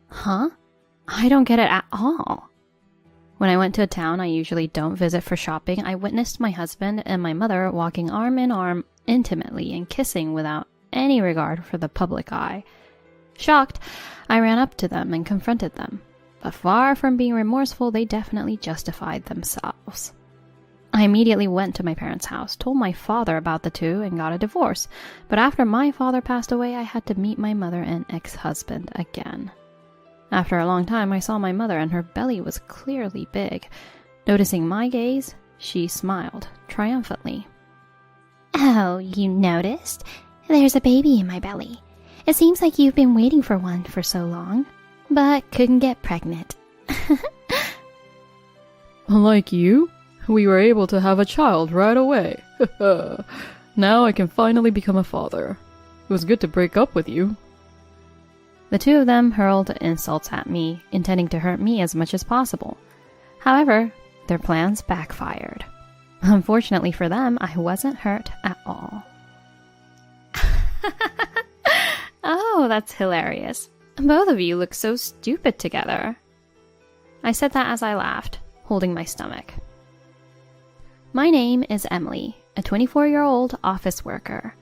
Huh? I don't get it at all. When I went to a town I usually don't visit for shopping, I witnessed my husband and my mother walking arm in arm intimately and kissing without any regard for the public eye. Shocked, I ran up to them and confronted them, but far from being remorseful, they definitely justified themselves. I immediately went to my parents' house, told my father about the two, and got a divorce, but after my father passed away, I had to meet my mother and ex-husband again. After a long time, I saw my mother and her belly was clearly big. Noticing my gaze, she smiled triumphantly. Oh, you noticed? There's a baby in my belly. It seems like you've been waiting for one for so long, but couldn't get pregnant. Like you, we were able to have a child right away. Now I can finally become a father. It was good to break up with you. The two of them hurled insults at me, intending to hurt me as much as possible. However, their plans backfired. Unfortunately for them, I wasn't hurt at all. Oh, that's hilarious. Both of you look so stupid together. I said that as I laughed, holding my stomach. My name is Emily, a 24-year-old office worker.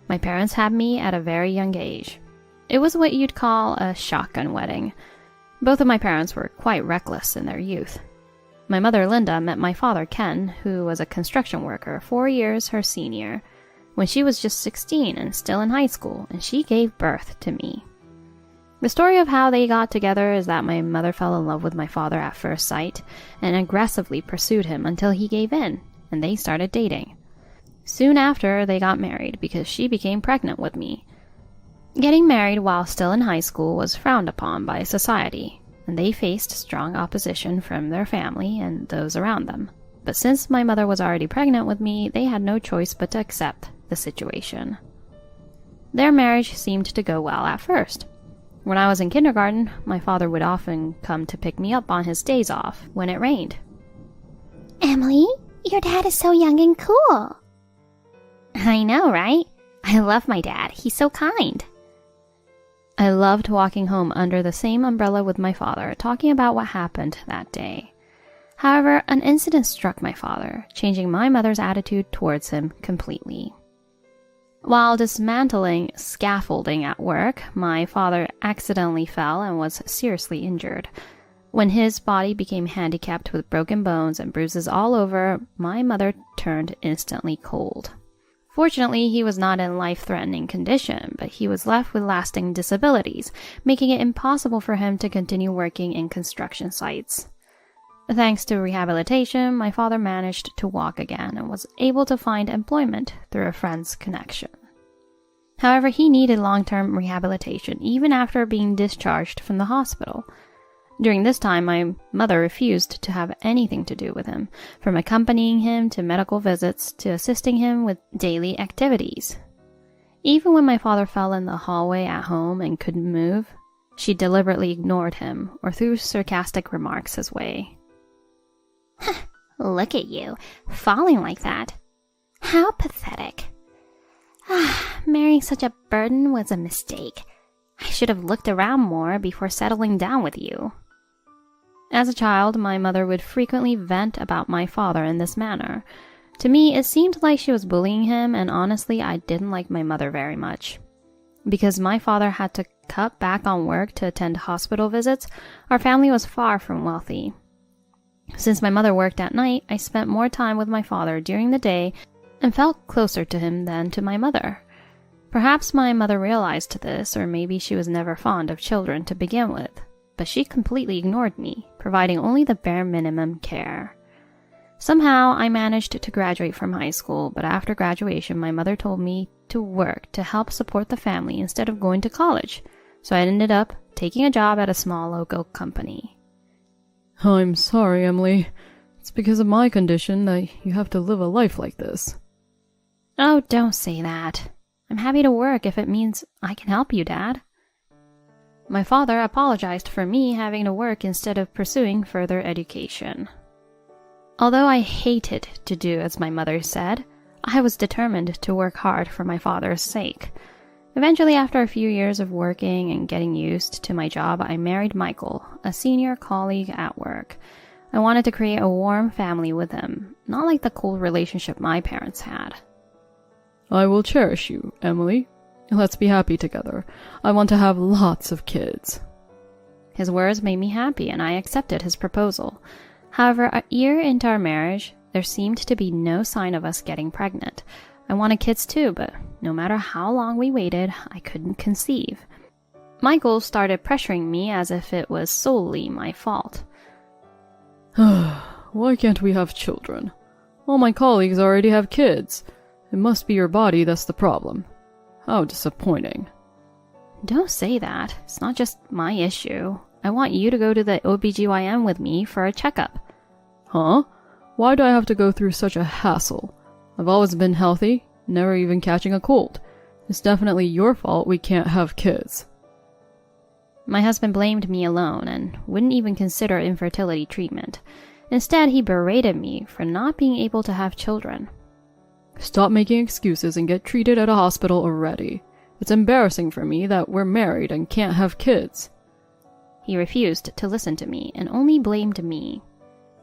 My parents had me at a very young age. It was what you'd call a shotgun wedding. Both of my parents were quite reckless in their youth. My mother, Linda, met my father, Ken, who was a construction worker 4 years her senior, when she was just 16 and still in high school, and she gave birth to me. The story of how they got together is that my mother fell in love with my father at first sight and aggressively pursued him until he gave in, and they started dating. Soon after, they got married because she became pregnant with me. Getting married while still in high school was frowned upon by society, and they faced strong opposition from their family and those around them. But since my mother was already pregnant with me, they had no choice but to accept the situation. Their marriage seemed to go well at first. When I was in kindergarten, my father would often come to pick me up on his days off when it rained. Emily, your dad is so young and cool. I know, right? I love my dad. He's so kind. I loved walking home under the same umbrella with my father, talking about what happened that day. However, an incident struck my father, changing my mother's attitude towards him completely. While dismantling scaffolding at work, my father accidentally fell and was seriously injured. When his body became handicapped with broken bones and bruises all over, my mother turned instantly cold. Fortunately, he was not in life-threatening condition, but he was left with lasting disabilities, making it impossible for him to continue working in construction sites. Thanks to rehabilitation, my father managed to walk again and was able to find employment through a friend's connection. However, he needed long-term rehabilitation even after being discharged from the hospital. During this time, my mother refused to have anything to do with him, from accompanying him to medical visits to assisting him with daily activities. Even when my father fell in the hallway at home and couldn't move, she deliberately ignored him or threw sarcastic remarks his way. Look at you, falling like that. How pathetic. Marrying such a burden was a mistake. I should have looked around more before settling down with you. As a child, my mother would frequently vent about my father in this manner. To me, it seemed like she was bullying him, and honestly, I didn't like my mother very much. Because my father had to cut back on work to attend hospital visits, our family was far from wealthy. Since my mother worked at night, I spent more time with my father during the day and felt closer to him than to my mother. Perhaps my mother realized this, or maybe she was never fond of children to begin with, but she completely ignored me, providing only the bare minimum care. Somehow, I managed to graduate from high school, but after graduation, my mother told me to work to help support the family instead of going to college, so I ended up taking a job at a small local company. I'm sorry, Emily. It's because of my condition that you have to live a life like this. Oh, don't say that. I'm happy to work if it means I can help you, Dad. My father apologized for me having to work instead of pursuing further education. Although I hated to do as my mother said, I was determined to work hard for my father's sake. Eventually, after a few years of working and getting used to my job, I married Michael, a senior colleague at work. I wanted to create a warm family with him, not like the cold relationship my parents had. I will cherish you, Emily. Let's be happy together. I want to have lots of kids. His words made me happy, and I accepted his proposal. However, a year into our marriage, there seemed to be no sign of us getting pregnant. I wanted kids too, but no matter how long we waited, I couldn't conceive. Michael started pressuring me as if it was solely my fault. Why can't we have children? All my colleagues already have kids. It must be your body that's the problem. How disappointing. Don't say that. It's not just my issue. I want you to go to the OBGYN with me for a checkup. Huh? Why do I have to go through such a hassle? I've always been healthy, never even catching a cold. It's definitely your fault we can't have kids. My husband blamed me alone and wouldn't even consider infertility treatment. Instead, he berated me for not being able to have children. Stop making excuses and get treated at a hospital already. It's embarrassing for me that we're married and can't have kids. He refused to listen to me and only blamed me.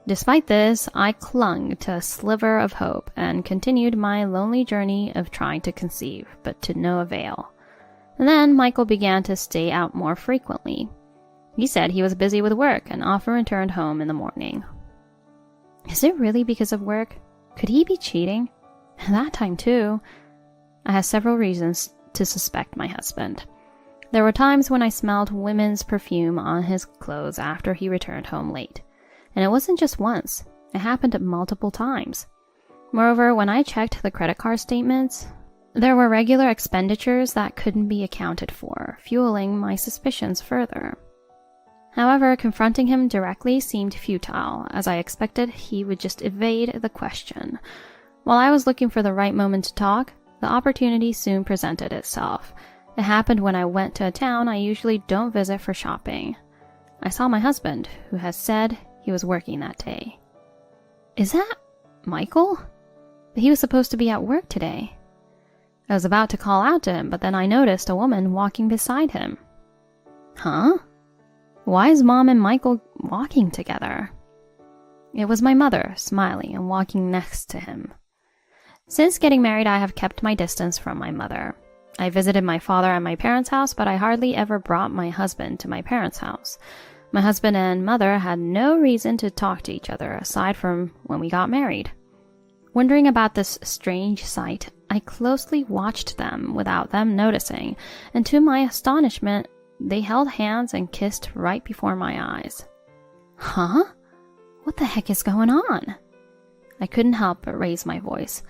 Despite this, I clung to a sliver of hope and continued my lonely journey of trying to conceive, but to no avail. And then Michael began to stay out more frequently. He said he was busy with work and often returned home in the morning. Is it really because of work? Could he be cheating? At that time too. I had several reasons to suspect my husband. There were times when I smelled women's perfume on his clothes after he returned home late. And it wasn't just once. It happened multiple times. Moreover, when I checked the credit card statements, there were regular expenditures that couldn't be accounted for, fueling my suspicions further. However, confronting him directly seemed futile, as I expected he would just evade the question. While I was looking for the right moment to talk, the opportunity soon presented itself. It happened when I went to a town I usually don't visit for shopping. I saw my husband, who has said he was working that day. Is that Michael? But he was supposed to be at work today. I was about to call out to him, but then I noticed a woman walking beside him. Huh? Why is Mom and Michael walking together? It was my mother, smiling and walking next to him. Since getting married, I have kept my distance from my mother. I visited my father at my parents' house, but I hardly ever brought my husband to my parents' house. My husband and mother had no reason to talk to each other aside from when we got married. Wondering about this strange sight, I closely watched them without them noticing, and to my astonishment, they held hands and kissed right before my eyes. Huh? What the heck is going on? I couldn't help but raise my voice.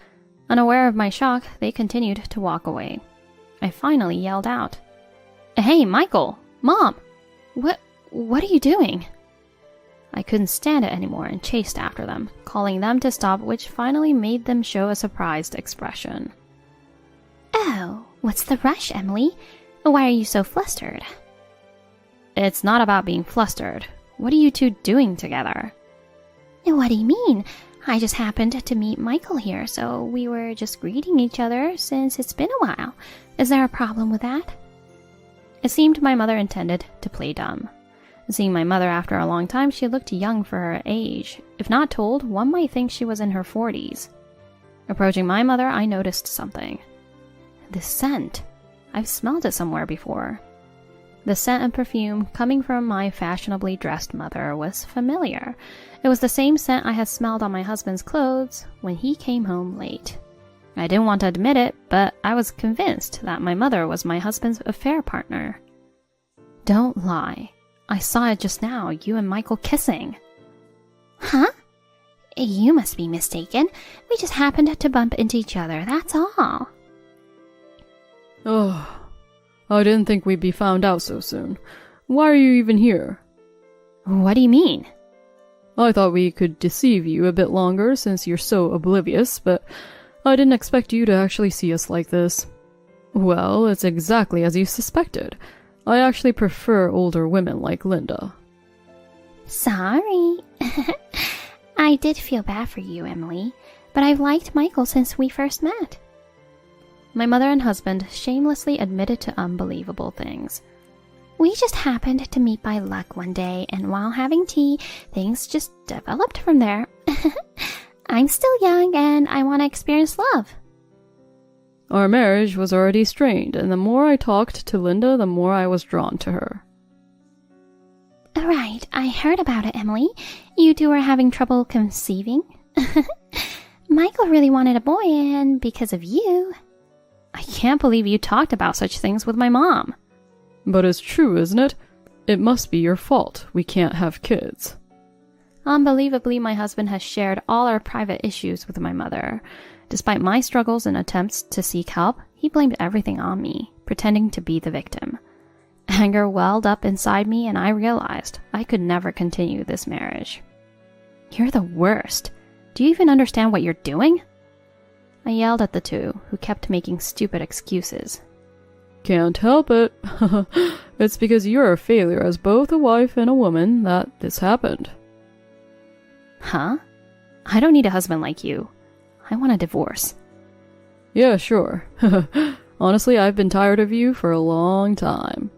Unaware of my shock, they continued to walk away. I finally yelled out, "Hey, Michael! Mom! What are you doing?" I couldn't stand it anymore and chased after them, calling them to stop, which finally made them show a surprised expression. Oh, what's the rush, Emily? Why are you so flustered? It's not about being flustered. What are you two doing together? What do you mean? I just happened to meet Michael here, so we were just greeting each other since it's been a while. Is there a problem with that? It seemed my mother intended to play dumb. Seeing my mother after a long time, she looked young for her age. If not told, one might think she was in her 40s. Approaching my mother, I noticed something. The scent. I've smelled it somewhere before. The scent and perfume coming from my fashionably dressed mother was familiar. It was the same scent I had smelled on my husband's clothes when he came home late. I didn't want to admit it, but I was convinced that my mother was my husband's affair partner. Don't lie. I saw it just now, you and Michael kissing. Huh? You must be mistaken. We just happened to bump into each other, that's all. Oh, I didn't think we'd be found out so soon. Why are you even here? What do you mean? I thought we could deceive you a bit longer since you're so oblivious, but I didn't expect you to actually see us like this. Well, it's exactly as you suspected. I actually prefer older women like Linda. Sorry. I did feel bad for you, Emily, but I've liked Michael since we first met. My mother and husband shamelessly admitted to unbelievable things. We just happened to meet by luck one day, and while having tea, things just developed from there. I'm still young, and I want to experience love. Our marriage was already strained, and the more I talked to Linda, the more I was drawn to her. Right, I heard about it, Emily. You two are having trouble conceiving. Michael really wanted a boy, and because of you... I can't believe you talked about such things with my mom. But it's true, isn't it? It must be your fault. We can't have kids. Unbelievably, my husband has shared all our private issues with my mother. Despite my struggles and attempts to seek help, he blamed everything on me, pretending to be the victim. Anger welled up inside me, and I realized I could never continue this marriage. You're the worst. Do you even understand what you're doing? I yelled at the two, who kept making stupid excuses. Can't help it. It's because you're a failure as both a wife and a woman that this happened. Huh? I don't need a husband like you. I want a divorce. Yeah, sure. Honestly, I've been tired of you for a long time.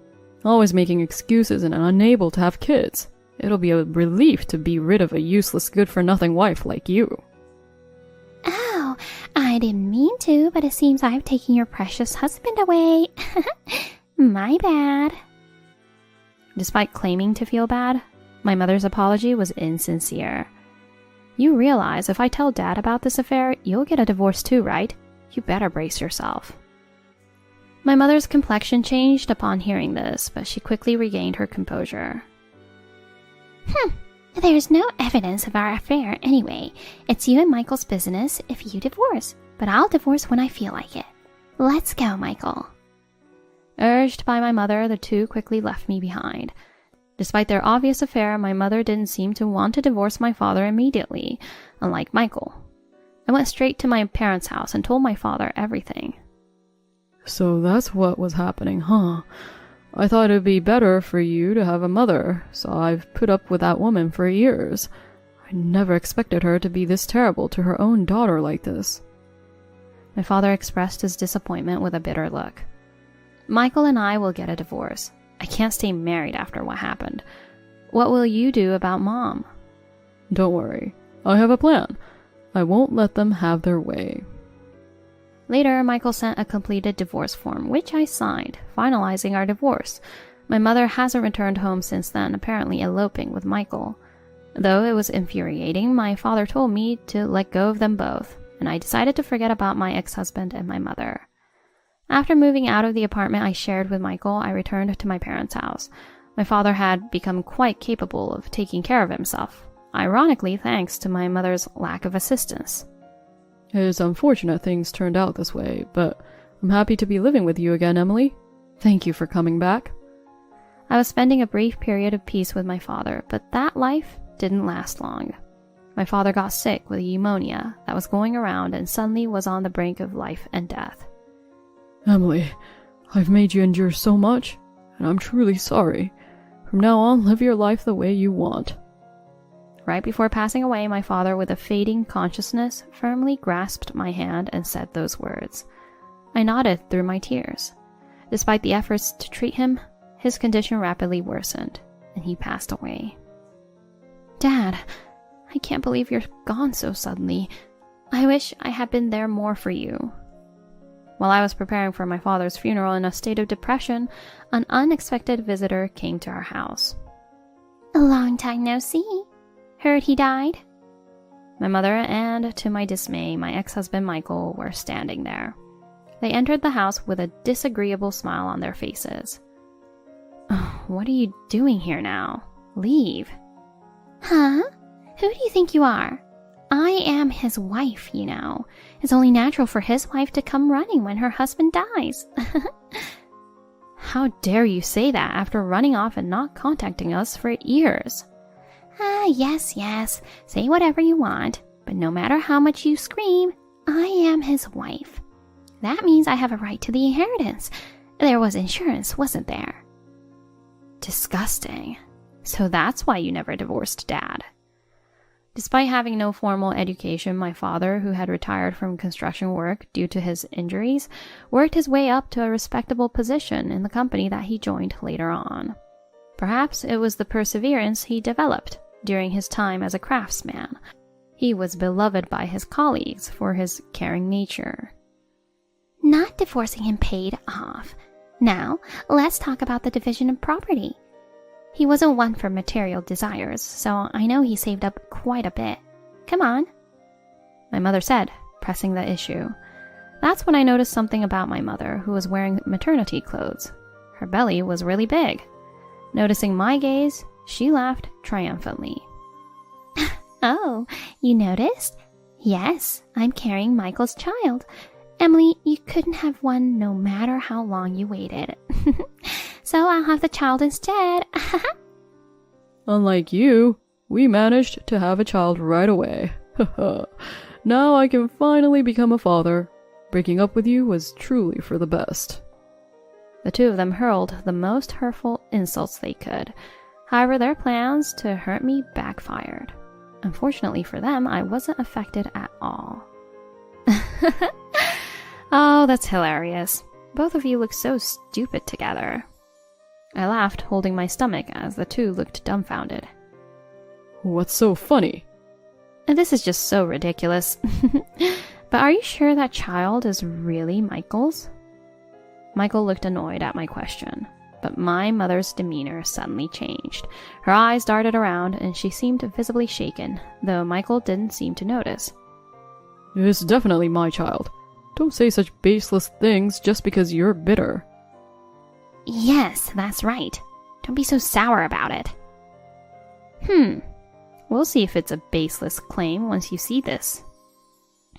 Always making excuses and unable to have kids. It'll be a relief to be rid of a useless, good-for-nothing wife like you. Oh, I didn't mean to, but it seems I've taken your precious husband away. My bad. Despite claiming to feel bad, my mother's apology was insincere. You realize if I tell Dad about this affair, you'll get a divorce too, right? You better brace yourself. My mother's complexion changed upon hearing this, but she quickly regained her composure. There's no evidence of our affair anyway. It's you and Michael's business if you divorce, but I'll divorce when I feel like it. Let's go, Michael. Urged by my mother, the two quickly left me behind. Despite their obvious affair, my mother didn't seem to want to divorce my father immediately, unlike Michael. I went straight to my parents' house and told my father everything. So that's what was happening, huh? I thought it'd be better for you to have a mother, so I've put up with that woman for years. I never expected her to be this terrible to her own daughter like this. My father expressed his disappointment with a bitter look. Michael and I will get a divorce. I can't stay married after what happened. What will you do about Mom? Don't worry. I have a plan. I won't let them have their way. Later, Michael sent a completed divorce form, which I signed, finalizing our divorce. My mother hasn't returned home since then, apparently eloping with Michael. Though it was infuriating, my father told me to let go of them both, and I decided to forget about my ex-husband and my mother. After moving out of the apartment I shared with Michael, I returned to my parents' house. My father had become quite capable of taking care of himself, ironically thanks to my mother's lack of assistance. It is unfortunate things turned out this way, but I'm happy to be living with you again, Emily. Thank you for coming back. I was spending a brief period of peace with my father, but that life didn't last long. My father got sick with pneumonia that was going around and suddenly was on the brink of life and death. Emily, I've made you endure so much, and I'm truly sorry. From now on, live your life the way you want. Right before passing away, my father, with a fading consciousness, firmly grasped my hand and said those words. I nodded through my tears. Despite the efforts to treat him, his condition rapidly worsened, and he passed away. Dad, I can't believe you're gone so suddenly. I wish I had been there more for you. While I was preparing for my father's funeral in a state of depression, an unexpected visitor came to our house. A long time no see. Heard he died? My mother and, to my dismay, my ex-husband Michael were standing there. They entered the house with a disagreeable smile on their faces. Oh, what are you doing here now? Leave. Huh? Who do you think you are? I am his wife, you know. It's only natural for his wife to come running when her husband dies. How dare you say that after running off and not contacting us for years? Yes. Say whatever you want, but no matter how much you scream, I am his wife. That means I have a right to the inheritance. There was insurance, wasn't there? Disgusting. So that's why you never divorced Dad. Despite having no formal education, my father, who had retired from construction work due to his injuries, worked his way up to a respectable position in the company that he joined later on. Perhaps it was the perseverance he developed during his time as a craftsman. He was beloved by his colleagues for his caring nature. Not divorcing him paid off. Now, let's talk about the division of property. He wasn't one for material desires, so I know he saved up quite a bit. Come on. My mother said, pressing the issue. That's when I noticed something about my mother, who was wearing maternity clothes. Her belly was really big. Noticing my gaze, she laughed triumphantly. Oh, you noticed? Yes, I'm carrying Michael's child. Emily, you couldn't have one no matter how long you waited. So I'll have the child instead. Unlike you, we managed to have a child right away. Now I can finally become a father. Breaking up with you was truly for the best. The two of them hurled the most hurtful insults they could. However, their plans to hurt me backfired. Unfortunately for them, I wasn't affected at all. Oh, that's hilarious. Both of you look so stupid together. I laughed, holding my stomach as the two looked dumbfounded. What's so funny? This is just so ridiculous. But are you sure that child is really Michael's? Michael looked annoyed at my question, but my mother's demeanor suddenly changed. Her eyes darted around and she seemed visibly shaken, though Michael didn't seem to notice. It's definitely my child. Don't say such baseless things just because you're bitter. Yes, that's right. Don't be so sour about it. We'll see if it's a baseless claim once you see this.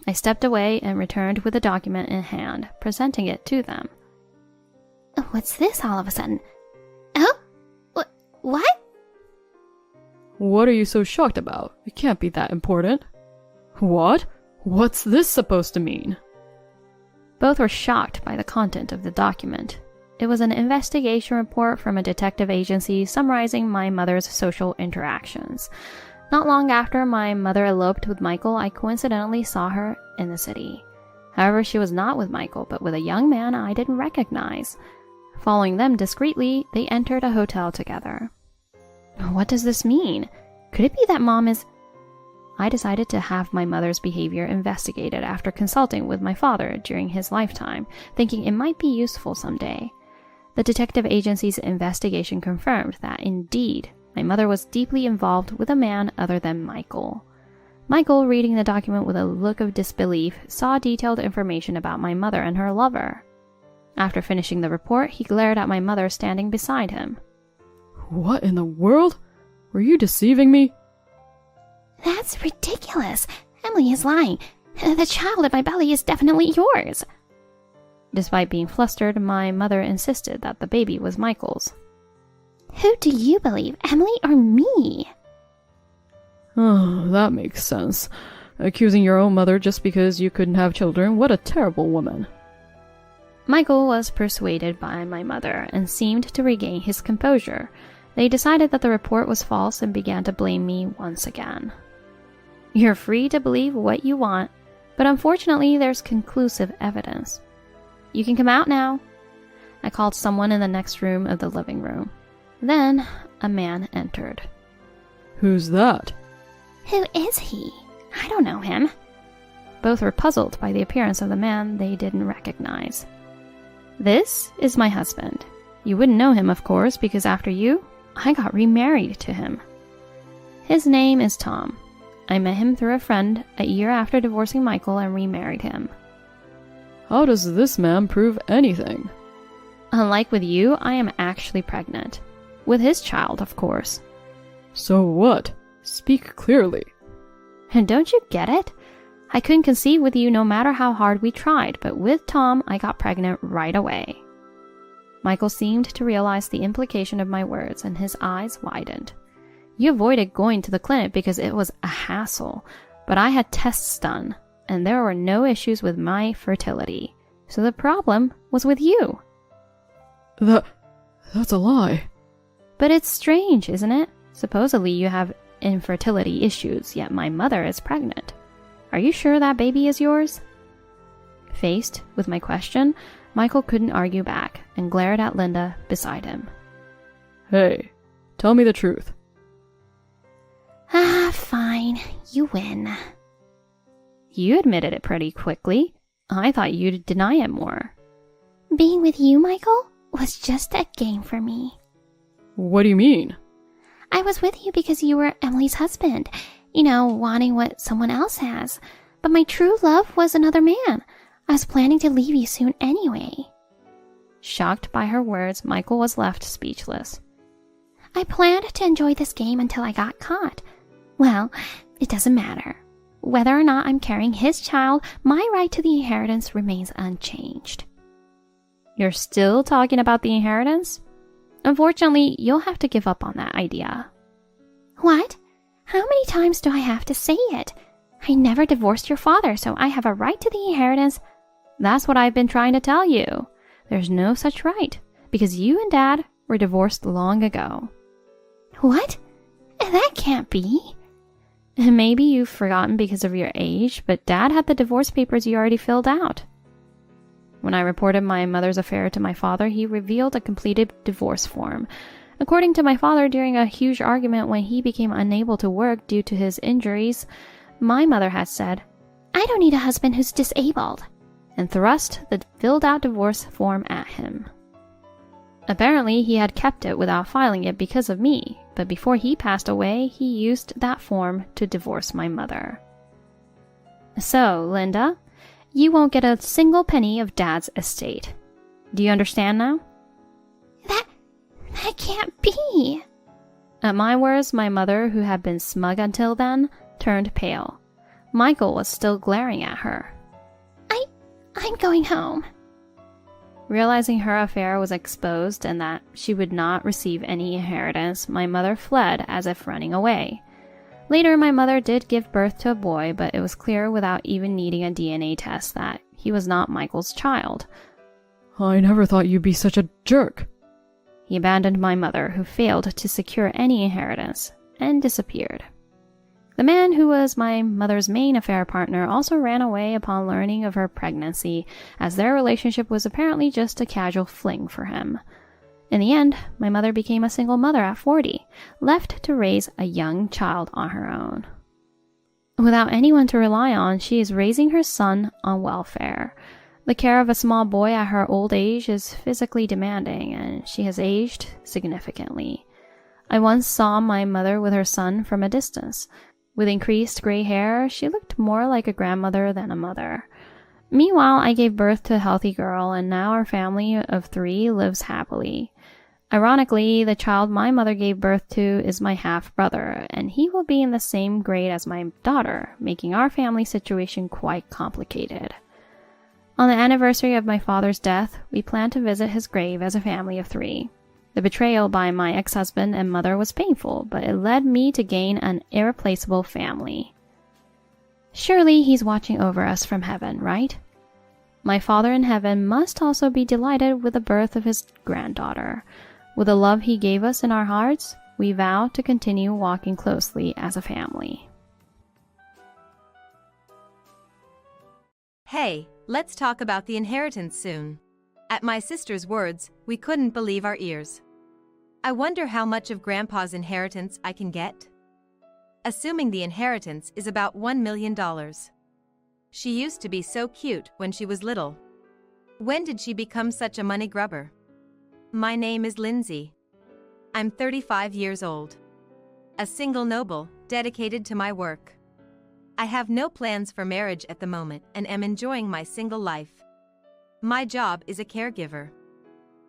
I stepped away and returned with the document in hand, presenting it to them. What's this all of a sudden? Oh? What? What are you so shocked about? It can't be that important. What? What's this supposed to mean? Both were shocked by the content of the document. It was an investigation report from a detective agency summarizing my mother's social interactions. Not long after my mother eloped with Michael, I coincidentally saw her in the city. However, she was not with Michael, but with a young man I didn't recognize. Following them discreetly, they entered a hotel together. What does this mean? Could it be that Mom is... I decided to have my mother's behavior investigated after consulting with my father during his lifetime, thinking it might be useful someday. The detective agency's investigation confirmed that, indeed, my mother was deeply involved with a man other than Michael. Michael, reading the document with a look of disbelief, saw detailed information about my mother and her lover. After finishing the report, he glared at my mother standing beside him. What in the world? Were you deceiving me? That's ridiculous. Emily is lying. The child in my belly is definitely yours. Despite being flustered, my mother insisted that the baby was Michael's. Who do you believe, Emily or me? Oh, that makes sense. Accusing your own mother just because you couldn't have children, what a terrible woman. Michael was persuaded by my mother and seemed to regain his composure. They decided that the report was false and began to blame me once again. You're free to believe what you want, but unfortunately there's conclusive evidence. You can come out now. I called someone in the next room of the living room. Then a man entered. Who's that? Who is he? I don't know him. Both were puzzled by the appearance of the man they didn't recognize. This is my husband. You wouldn't know him, of course, because after you, I got remarried to him. His name is Tom. I met him through a friend a year after divorcing Michael and remarried him. How does this man prove anything? Unlike with you, I am actually pregnant. With his child, of course. So what? Speak clearly. And don't you get it? I couldn't conceive with you no matter how hard we tried, but with Tom, I got pregnant right away. Michael seemed to realize the implication of my words, and his eyes widened. You avoided going to the clinic because it was a hassle, but I had tests done, and there were no issues with my fertility. So the problem was with you. That's a lie. But it's strange, isn't it? Supposedly you have infertility issues, yet my mother is pregnant. Are you sure that baby is yours? Faced with my question, Michael couldn't argue back and glared at Linda beside him. Hey, tell me the truth. Ah, fine. You win. You admitted it pretty quickly. I thought you'd deny it more. Being with you, Michael, was just a game for me. What do you mean? I was with you because you were Emily's husband. You know, wanting what someone else has. But my true love was another man. I was planning to leave you soon anyway. Shocked by her words, Michael was left speechless. I planned to enjoy this game until I got caught. Well, it doesn't matter. Whether or not I'm carrying his child, my right to the inheritance remains unchanged. You're still talking about the inheritance? Unfortunately, you'll have to give up on that idea. What? How many times do I have to say it? I never divorced your father, so I have a right to the inheritance. That's what I've been trying to tell you. There's no such right, because you and Dad were divorced long ago. What? That can't be. Maybe you've forgotten because of your age, but Dad had the divorce papers you already filled out. When I reported my mother's affair to my father, he revealed a completed divorce form. According to my father, during a huge argument when he became unable to work due to his injuries, my mother had said, "I don't need a husband who's disabled," and thrust the filled-out divorce form at him. Apparently, he had kept it without filing it because of me, but before he passed away, he used that form to divorce my mother. So, Linda, you won't get a single penny of Dad's estate. Do you understand now? That can't be. At my words, my mother, who had been smug until then, turned pale. Michael was still glaring at her. I'm going home. Realizing her affair was exposed and that she would not receive any inheritance, my mother fled as if running away. Later, my mother did give birth to a boy, but it was clear without even needing a DNA test that he was not Michael's child. I never thought you'd be such a jerk. He abandoned my mother, who failed to secure any inheritance, and disappeared. The man who was my mother's main affair partner also ran away upon learning of her pregnancy, as their relationship was apparently just a casual fling for him. In the end, my mother became a single mother at 40, left to raise a young child on her own. Without anyone to rely on, she is raising her son on welfare. The care of a small boy at her old age is physically demanding, and she has aged significantly. I once saw my mother with her son from a distance. With increased gray hair, she looked more like a grandmother than a mother. Meanwhile, I gave birth to a healthy girl, and now our family of 3 lives happily. Ironically, the child my mother gave birth to is my half-brother, and he will be in the same grade as my daughter, making our family situation quite complicated. On the anniversary of my father's death, we plan to visit his grave as a family of 3. The betrayal by my ex-husband and mother was painful, but it led me to gain an irreplaceable family. Surely he's watching over us from heaven, right? My Father in heaven must also be delighted with the birth of his granddaughter. With the love he gave us in our hearts, we vow to continue walking closely as a family. Hey, let's talk about the inheritance soon. At my sister's words, we couldn't believe our ears. I wonder how much of Grandpa's inheritance I can get? Assuming the inheritance is about $1 million. She used to be so cute when she was little. When did she become such a money grubber? My name is Lindsay. I'm 35 years old. A single noble, dedicated to my work. I have no plans for marriage at the moment and am enjoying my single life. My job is a caregiver.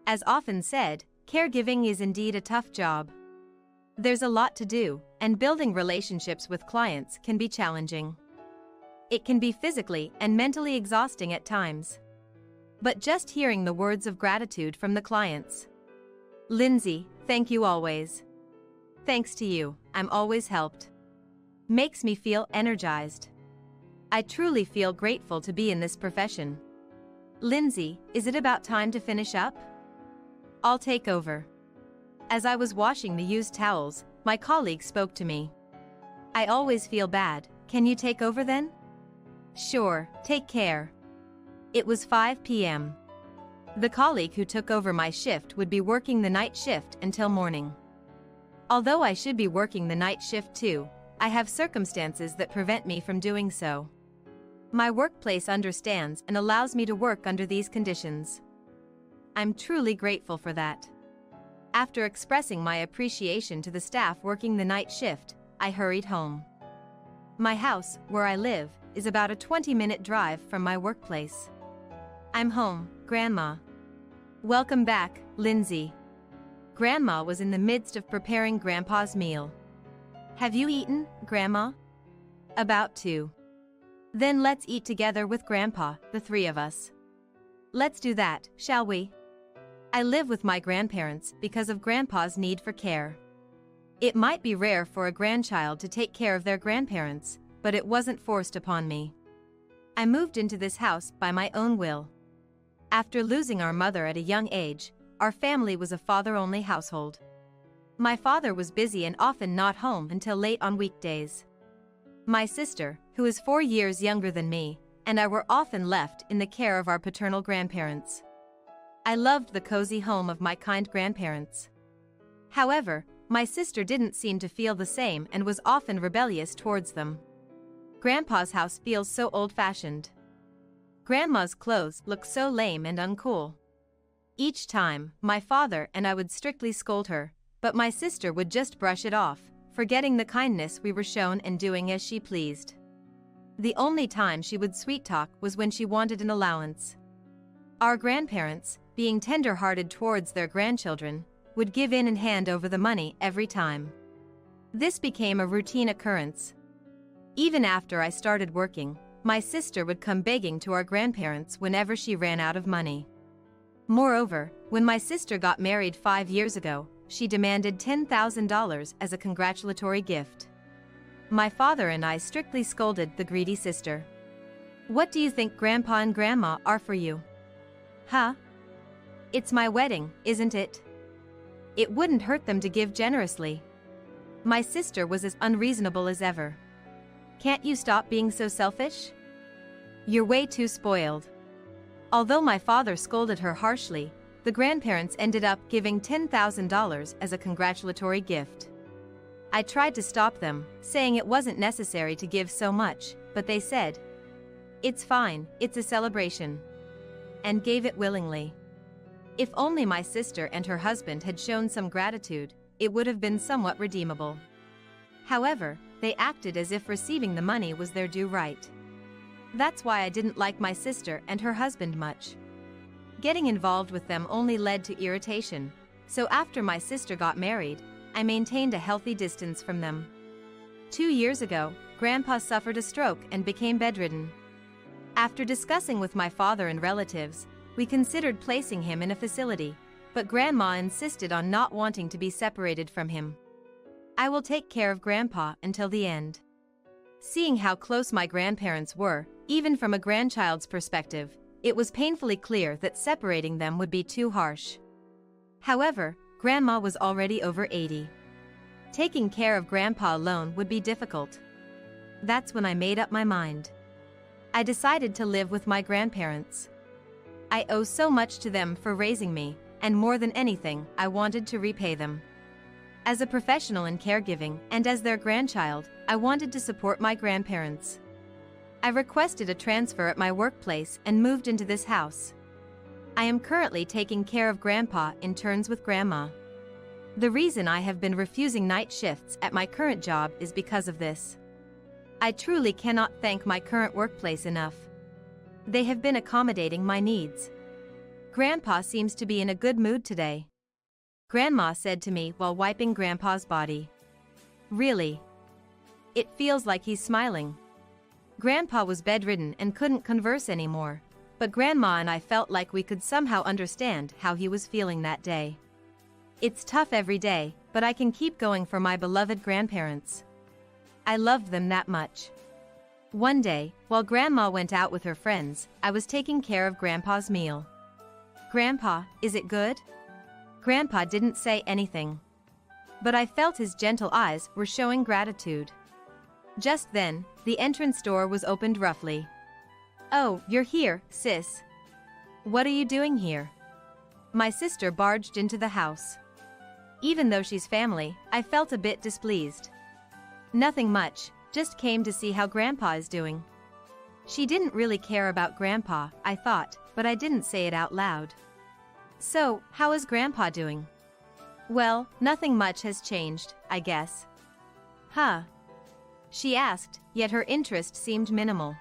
As often said, caregiving is indeed a tough job. There's a lot to do, and building relationships with clients can be challenging. It can be physically and mentally exhausting at times. But just hearing the words of gratitude from the clients. Lindsay, thank you always. Thanks to you, I'm always helped. Makes me feel energized. I truly feel grateful to be in this profession. Lindsay, is it about time to finish up? I'll take over. As I was washing the used towels, my colleague spoke to me. I always feel bad. Can you take over then? Sure, take care. It was 5 p.m. The colleague who took over my shift would be working the night shift until morning. Although I should be working the night shift too, I have circumstances that prevent me from doing so. My workplace understands and allows me to work under these conditions. I'm truly grateful for that. After expressing my appreciation to the staff working the night shift, I hurried home. My house, where I live, is about a 20-minute drive from my workplace. I'm home, Grandma. Welcome back, Lindsay. Grandma was in the midst of preparing Grandpa's meal. Have you eaten, Grandma? About to. Then let's eat together with Grandpa, the three of us. Let's do that, shall we? I live with my grandparents because of Grandpa's need for care. It might be rare for a grandchild to take care of their grandparents, but it wasn't forced upon me. I moved into this house by my own will. After losing our mother at a young age, our family was a father-only household. My father was busy and often not home until late on weekdays. My sister, who is 4 years younger than me, and I were often left in the care of our paternal grandparents. I loved the cozy home of my kind grandparents. However, my sister didn't seem to feel the same and was often rebellious towards them. Grandpa's house feels so old-fashioned. Grandma's clothes look so lame and uncool. Each time, my father and I would strictly scold her, but my sister would just brush it off, forgetting the kindness we were shown and doing as she pleased. The only time she would sweet-talk was when she wanted an allowance. Our grandparents, being tender-hearted towards their grandchildren, would give in and hand over the money every time. This became a routine occurrence. Even after I started working, my sister would come begging to our grandparents whenever she ran out of money. Moreover, when my sister got married 5 years ago, she demanded $10,000 as a congratulatory gift. My father and I strictly scolded the greedy sister. What do you think Grandpa and Grandma are for you? Huh? It's my wedding, isn't it? It wouldn't hurt them to give generously. My sister was as unreasonable as ever. Can't you stop being so selfish? You're way too spoiled. Although my father scolded her harshly, the grandparents ended up giving $10,000 as a congratulatory gift. I tried to stop them, saying it wasn't necessary to give so much, but they said, "It's fine, it's a celebration," and gave it willingly. If only my sister and her husband had shown some gratitude, it would have been somewhat redeemable. However, they acted as if receiving the money was their due right. That's why I didn't like my sister and her husband much. Getting involved with them only led to irritation, so after my sister got married, I maintained a healthy distance from them. 2 years ago, Grandpa suffered a stroke and became bedridden. After discussing with my father and relatives, we considered placing him in a facility, but Grandma insisted on not wanting to be separated from him. I will take care of Grandpa until the end. Seeing how close my grandparents were, even from a grandchild's perspective, it was painfully clear that separating them would be too harsh. However, Grandma was already over 80. Taking care of Grandpa alone would be difficult. That's when I made up my mind. I decided to live with my grandparents. I owe so much to them for raising me, and more than anything, I wanted to repay them. As a professional in caregiving and as their grandchild, I wanted to support my grandparents. I requested a transfer at my workplace and moved into this house. I am currently taking care of Grandpa in turns with Grandma. The reason I have been refusing night shifts at my current job is because of this. I truly cannot thank my current workplace enough. They have been accommodating my needs. Grandpa seems to be in a good mood today, Grandma said to me while wiping Grandpa's body. Really? It feels like he's smiling. Grandpa was bedridden and couldn't converse anymore, but Grandma and I felt like we could somehow understand how he was feeling that day. It's tough every day, but I can keep going for my beloved grandparents. I loved them that much. One day, while Grandma went out with her friends, I was taking care of Grandpa's meal. "Grandpa, is it good?" Grandpa didn't say anything, but I felt his gentle eyes were showing gratitude. Just then, the entrance door was opened roughly. "Oh, you're here, sis. What are you doing here?" My sister barged into the house. Even though she's family, I felt a bit displeased. "Nothing much, just came to see how Grandpa is doing." She didn't really care about Grandpa, I thought, but I didn't say it out loud. "So, how is Grandpa doing?" "Well, nothing much has changed, I guess." "Huh?" she asked, yet her interest seemed minimal.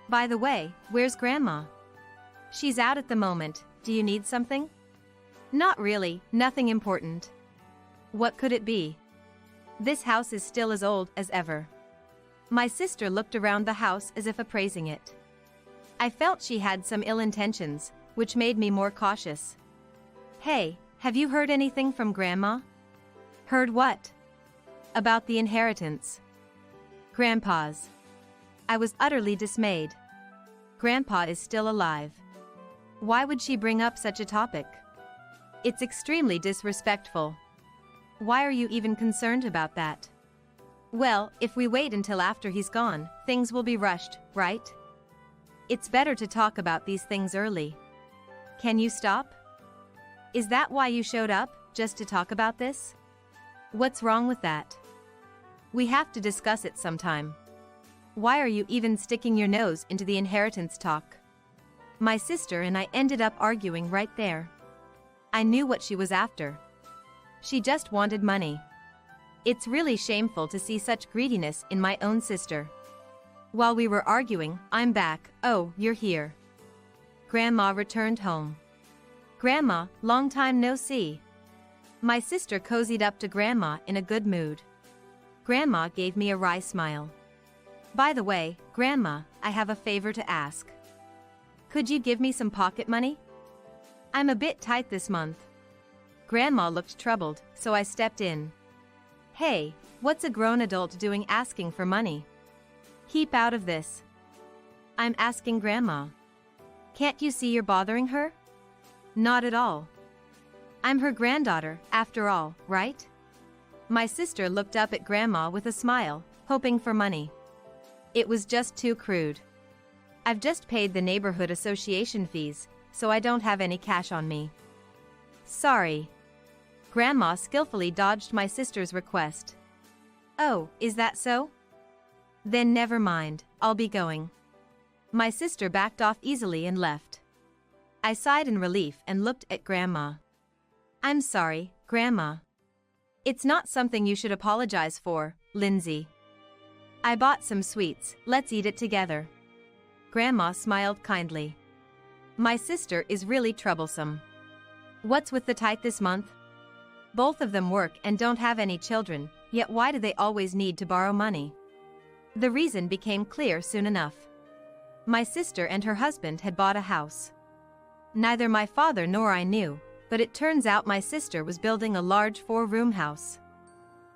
"By the way, where's Grandma?" "She's out at the moment. Do you need something?" "Not really, nothing important." "What could it be?" "This house is still as old as ever." My sister looked around the house as if appraising it. I felt she had some ill intentions, which made me more cautious. "Hey, have you heard anything from Grandma?" "Heard what?" "About the inheritance." "Grandpa's." I was utterly dismayed. Grandpa is still alive. Why would she bring up such a topic? It's extremely disrespectful. Why are you even concerned about that? "Well, if we wait until after he's gone, things will be rushed, right? It's better to talk about these things early." "Can you stop? Is that why you showed up, just to talk about this? What's wrong with that? We have to discuss it sometime. Why are you even sticking your nose into the inheritance talk?" My sister and I ended up arguing right there. I knew what she was after. She just wanted money. It's really shameful to see such greediness in my own sister. While we were arguing, I'm back. "Oh, you're here." Grandma returned home. "Grandma, long time no see." My sister cozied up to Grandma in a good mood. Grandma gave me a wry smile. "By the way, Grandma, I have a favor to ask. Could you give me some pocket money? I'm a bit tight this month." Grandma looked troubled, so I stepped in. "Hey, what's a grown adult doing asking for money? Keep out of this." "I'm asking Grandma. Can't you see you're bothering her?" "Not at all. I'm her granddaughter, after all, right?" My sister looked up at Grandma with a smile, hoping for money. It was just too crude. "I've just paid the neighborhood association fees, so I don't have any cash on me." "Sorry." Grandma skillfully dodged my sister's request. "Oh, is that so? Then never mind, I'll be going." My sister backed off easily and left. I sighed in relief and looked at Grandma. "I'm sorry, Grandma. It's not something you should apologize for, Lindsay. I bought some sweets, let's eat it together." Grandma smiled kindly. My sister is really troublesome. What's with the tight this month? Both of them work and don't have any children, yet why do they always need to borrow money? The reason became clear soon enough. My sister and her husband had bought a house. Neither my father nor I knew, but it turns out my sister was building a large 4-room house.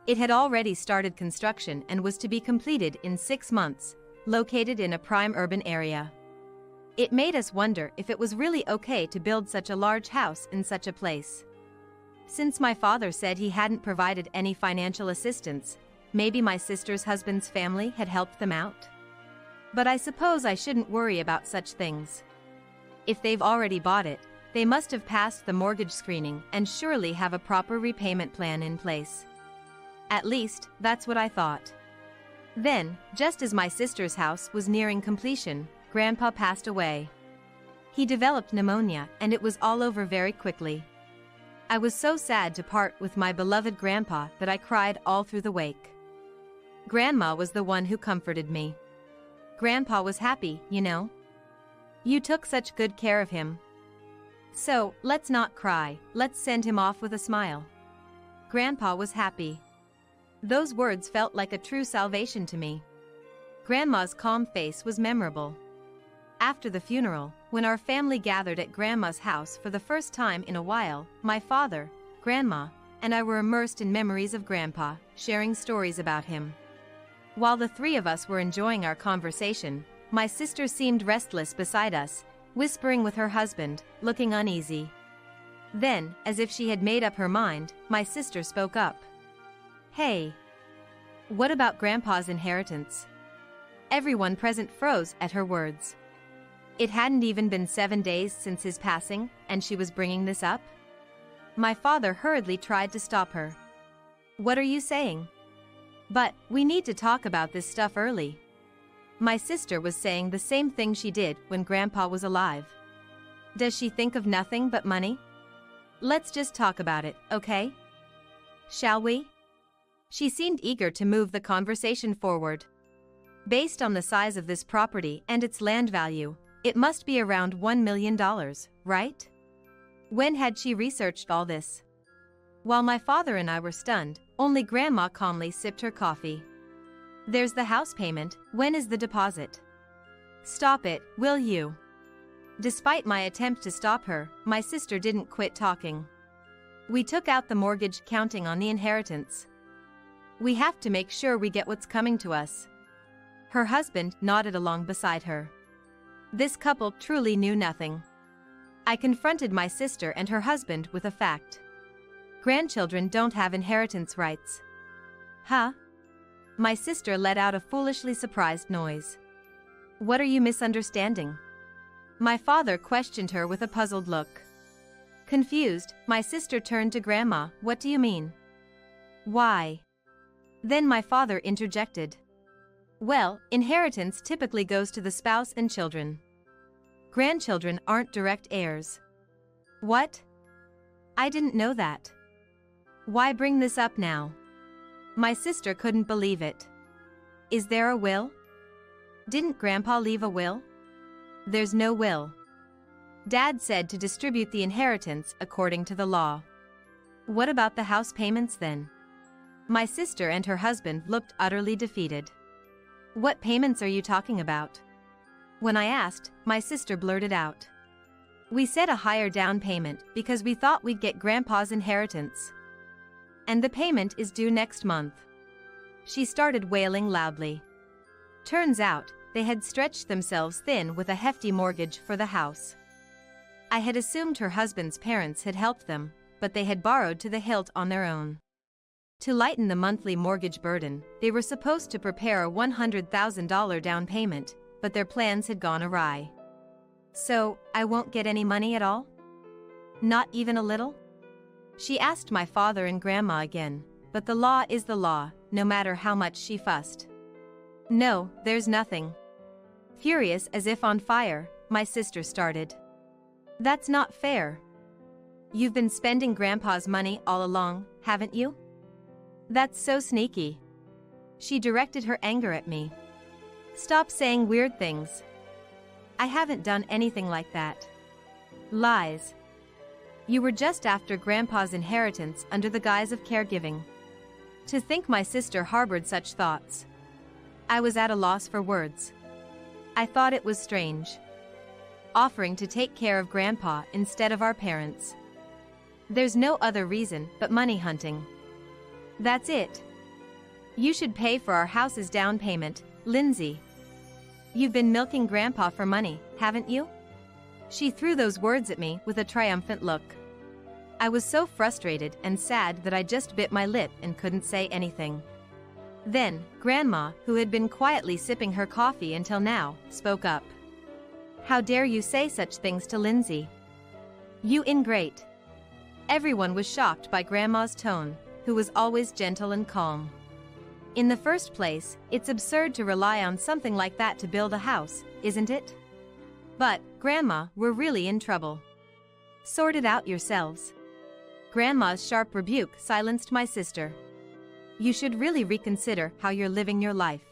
It had already started construction and was to be completed in 6 months, located in a prime urban area. It made us wonder if it was really okay to build such a large house in such a place. Since my father said he hadn't provided any financial assistance, maybe my sister's husband's family had helped them out? But I suppose I shouldn't worry about such things. If they've already bought it, they must have passed the mortgage screening and surely have a proper repayment plan in place. At least, that's what I thought. Then, just as my sister's house was nearing completion, Grandpa passed away. He developed pneumonia and it was all over very quickly. I was so sad to part with my beloved Grandpa that I cried all through the wake. Grandma was the one who comforted me. Grandpa was happy, you know. "You took such good care of him. So, let's not cry, let's send him off with a smile." Grandpa was happy. Those words felt like a true salvation to me. Grandma's calm face was memorable. After the funeral, when our family gathered at Grandma's house for the first time in a while, my father, Grandma, and I were immersed in memories of Grandpa, sharing stories about him. While the three of us were enjoying our conversation, my sister seemed restless beside us, whispering with her husband, looking uneasy. Then, as if she had made up her mind, my sister spoke up. "Hey, What about Grandpa's inheritance? Everyone present froze at her words. It hadn't even been 7 days since his passing, and she was bringing this up? My father hurriedly tried to stop her. What are you saying? But we need to talk about this stuff early. My sister was saying the same thing she did when Grandpa was alive. Does she think of nothing but money? Let's just talk about it, okay? Shall we? She seemed eager to move the conversation forward. Based on the size of this property and its land value, it must be around $1 million, right? When had she researched all this? While my father and I were stunned, only Grandma calmly sipped her coffee. There's the house payment. When is the deposit? Stop it, will you? Despite my attempt to stop her, my sister didn't quit talking. We took out the mortgage counting on the inheritance. We have to make sure we get what's coming to us. Her husband nodded along beside her. This couple truly knew nothing. I confronted my sister and her husband with a fact. Grandchildren don't have inheritance rights. Huh? My sister let out a foolishly surprised noise. What are you misunderstanding? My father questioned her with a puzzled look. Confused, my sister turned to Grandma. What do you mean? Why? Then my father interjected. Well, inheritance typically goes to the spouse and children. Grandchildren aren't direct heirs. What? I didn't know that. Why bring this up now? My sister couldn't believe it. Is there a will? Didn't Grandpa leave a will? There's no will. Dad said to distribute the inheritance according to the law. What about the house payments then? My sister and her husband looked utterly defeated. What payments are you talking about? When I asked, my sister blurted out. We set a higher down payment because we thought we'd get Grandpa's inheritance. And the payment is due next month. She started wailing loudly. Turns out, they had stretched themselves thin with a hefty mortgage for the house. I had assumed her husband's parents had helped them, but they had borrowed to the hilt on their own. To lighten the monthly mortgage burden, they were supposed to prepare a $100,000 down payment, but their plans had gone awry. So, I won't get any money at all? Not even a little? She asked my father and Grandma again, but the law is the law, no matter how much she fussed. No, there's nothing. Furious as if on fire, my sister started. That's not fair. You've been spending Grandpa's money all along, haven't you? That's so sneaky. She directed her anger at me. Stop saying weird things. I haven't done anything like that. Lies. You were just after Grandpa's inheritance under the guise of caregiving. To think my sister harbored such thoughts. I was at a loss for words. I thought it was strange. Offering to take care of Grandpa instead of our parents. There's no other reason but money hunting. That's it. You should pay for our house's down payment, Lindsay. You've been milking Grandpa for money, haven't you? She threw those words at me with a triumphant look. I was so frustrated and sad that I just bit my lip and couldn't say anything. Then, Grandma, who had been quietly sipping her coffee until now, spoke up. How dare you say such things to Lindsay? You ingrate. Everyone was shocked by Grandma's tone, who was always gentle and calm. In the first place, it's absurd to rely on something like that to build a house, isn't it? But, Grandma, we're really in trouble. Sort it out yourselves. Grandma's sharp rebuke silenced my sister. You should really reconsider how you're living your life.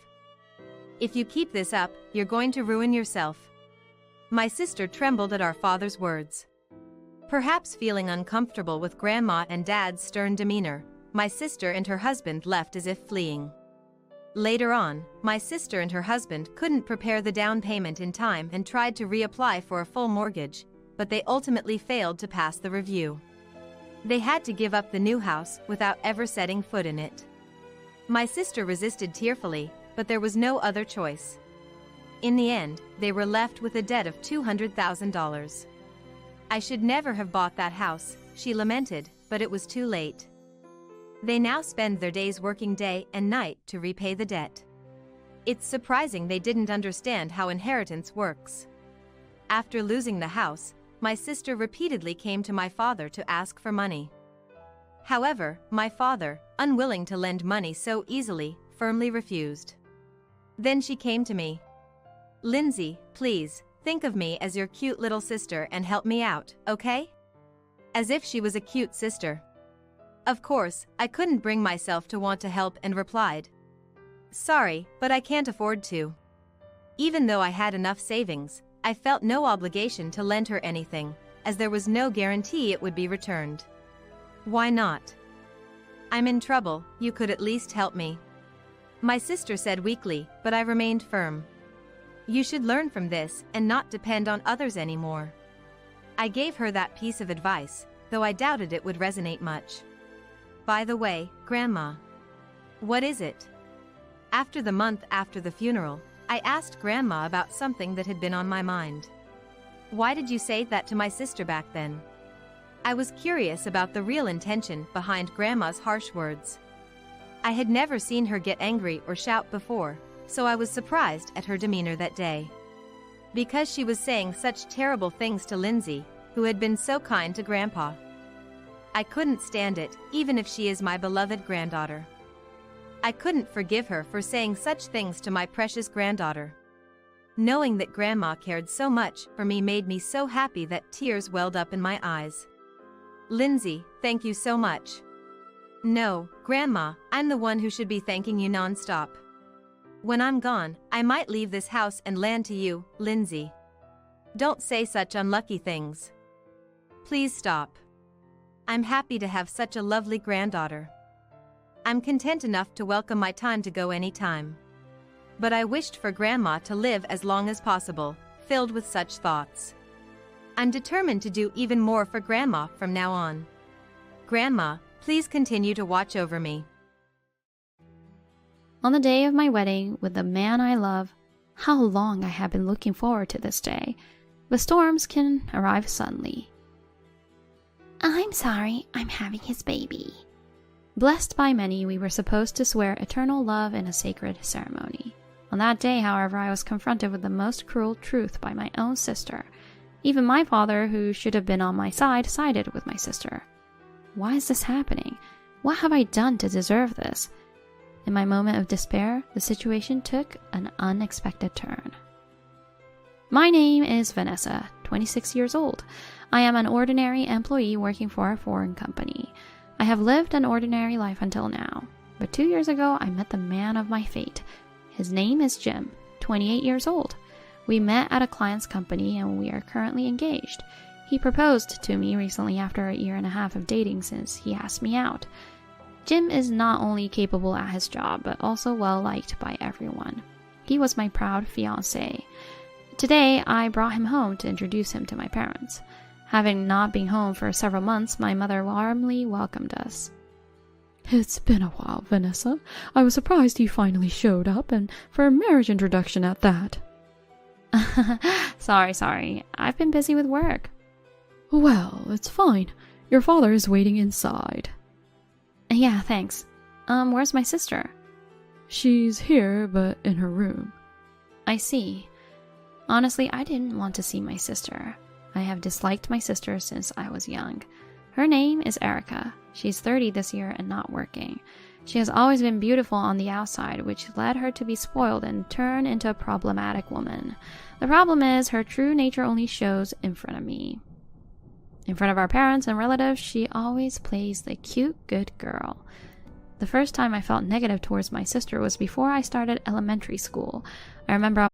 If you keep this up, you're going to ruin yourself. My sister trembled at our father's words. Perhaps feeling uncomfortable with Grandma and Dad's stern demeanor, my sister and her husband left as if fleeing. Later on, my sister and her husband couldn't prepare the down payment in time and tried to reapply for a full mortgage, but they ultimately failed to pass the review. They had to give up the new house without ever setting foot in it. My sister resisted tearfully, but there was no other choice. In the end, they were left with a debt of $200,000. I should never have bought that house, she lamented, but it was too late. They now spend their days working day and night to repay the debt. It's surprising they didn't understand how inheritance works. After losing the house, my sister repeatedly came to my father to ask for money. However, my father, unwilling to lend money so easily, firmly refused. Then she came to me. "Lindsay, please, think of me as your cute little sister and help me out, okay?" As if she was a cute sister. Of course, I couldn't bring myself to want to help and replied, "Sorry, but I can't afford to." Even though I had enough savings, I felt no obligation to lend her anything, as there was no guarantee it would be returned. Why not? "I'm in trouble, you could at least help me," my sister said weakly, but I remained firm. "You should learn from this and not depend on others anymore." I gave her that piece of advice, though I doubted it would resonate much. "By the way, Grandma." "What is it?" After the month after the funeral, I asked Grandma about something that had been on my mind. "Why did you say that to my sister back then?" I was curious about the real intention behind Grandma's harsh words. I had never seen her get angry or shout before, so I was surprised at her demeanor that day. Because she was saying such terrible things to Lindsay, who had been so kind to Grandpa. I couldn't stand it, even if she is my beloved granddaughter. I couldn't forgive her for saying such things to my precious granddaughter. Knowing that Grandma cared so much for me made me so happy that tears welled up in my eyes. "Lindsay, thank you so much." "No, Grandma, I'm the one who should be thanking you non-stop. When I'm gone, I might leave this house and land to you, Lindsay. Don't say such unlucky things. Please stop. I'm happy to have such a lovely granddaughter. I'm content enough to welcome my time to go any time. But I wished for Grandma to live as long as possible, filled with such thoughts. I'm determined to do even more for Grandma from now on. Grandma, please continue to watch over me." On the day of my wedding with the man I love, how long I have been looking forward to this day, but storms can arrive suddenly. "I'm sorry, I'm having his baby." Blessed by many, we were supposed to swear eternal love in a sacred ceremony. On that day, however, I was confronted with the most cruel truth by my own sister. Even my father, who should have been on my side, sided with my sister. Why is this happening? What have I done to deserve this? In my moment of despair, the situation took an unexpected turn. My name is Vanessa, 26 years old. I am an ordinary employee working for a foreign company. I have lived an ordinary life until now, but 2 years ago I met the man of my fate. His name is Jim, 28 years old. We met at a client's company and we are currently engaged. He proposed to me recently after a year and a half of dating since he asked me out. Jim is not only capable at his job, but also well liked by everyone. He was my proud fiancé. Today, I brought him home to introduce him to my parents. Having not been home for several months, my mother warmly welcomed us. "It's been a while, Vanessa. I was surprised you finally showed up, and for a marriage introduction at that." Sorry. I've been busy with work. "Well, it's fine. Your father is waiting inside." Yeah, thanks. Where's my sister? "She's here, but in her room." I see. Honestly, I didn't want to see my sister. I have disliked my sister since I was young. Her name is Erica. She's 30 this year and not working. She has always been beautiful on the outside, which led her to be spoiled and turn into a problematic woman. The problem is her true nature only shows in front of me. In front of our parents and relatives, she always plays the cute, good girl. The first time I felt negative towards my sister was before I started elementary school. I remember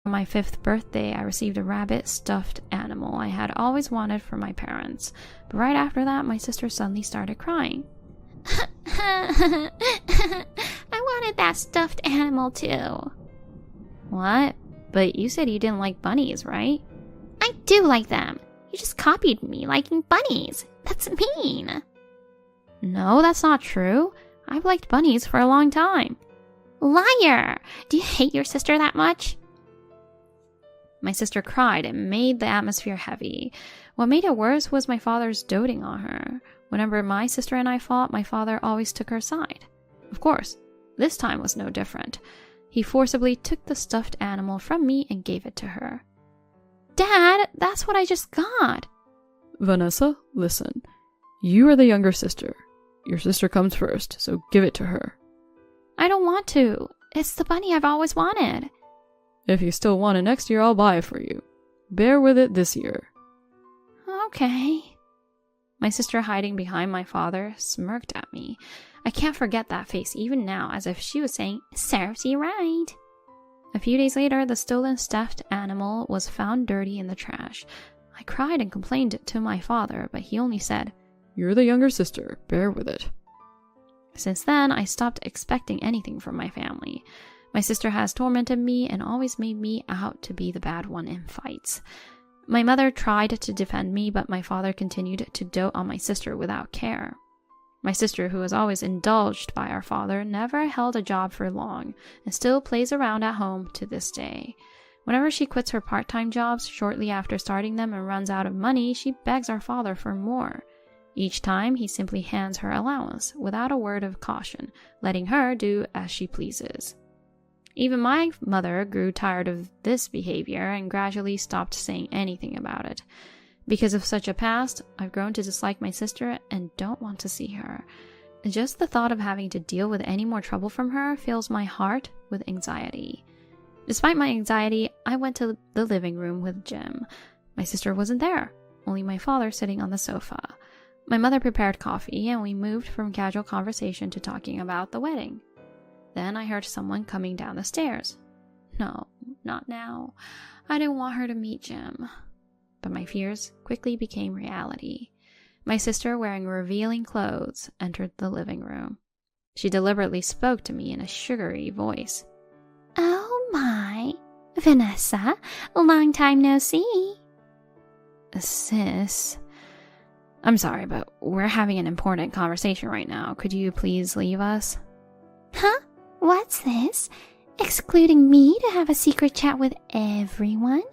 On my 5th birthday, I received a rabbit stuffed animal I had always wanted from my parents. But right after that, my sister suddenly started crying. I wanted that stuffed animal too. What? But you said you didn't like bunnies, right? I do like them. You just copied me liking bunnies. That's mean. No, that's not true. I've liked bunnies for a long time. Liar! Do you hate your sister that much? My sister cried and made the atmosphere heavy. What made it worse was my father's doting on her. Whenever my sister and I fought, my father always took her side. Of course, this time was no different. He forcibly took the stuffed animal from me and gave it to her. Dad, that's what I just got. Vanessa, listen. You are the younger sister. Your sister comes first, so give it to her. I don't want to. It's the bunny I've always wanted. If you still want it next year, I'll buy it for you. Bear with it this year. Okay. My sister, hiding behind my father, smirked at me. I can't forget that face even now, as if she was saying, "Serves you right." A few days later, the stolen stuffed animal was found dirty in the trash. I cried and complained to my father, but he only said, You're the younger sister. Bear with it. Since then, I stopped expecting anything from my family. My sister has tormented me and always made me out to be the bad one in fights. My mother tried to defend me, but my father continued to dote on my sister without care. My sister, who was always indulged by our father, never held a job for long and still plays around at home to this day. Whenever she quits her part-time jobs shortly after starting them and runs out of money, she begs our father for more. Each time, he simply hands her allowance without a word of caution, letting her do as she pleases. Even my mother grew tired of this behavior and gradually stopped saying anything about it. Because of such a past, I've grown to dislike my sister and don't want to see her. Just the thought of having to deal with any more trouble from her fills my heart with anxiety. Despite my anxiety, I went to the living room with Jim. My sister wasn't there, only my father sitting on the sofa. My mother prepared coffee and we moved from casual conversation to talking about the wedding. Then I heard someone coming down the stairs. No, not now. I didn't want her to meet Jim. But my fears quickly became reality. My sister, wearing revealing clothes, entered the living room. She deliberately spoke to me in a sugary voice. Oh my, Vanessa, long time no see. Sis, I'm sorry, but we're having an important conversation right now. Could you please leave us? Huh? What's this? Excluding me to have a secret chat with everyone?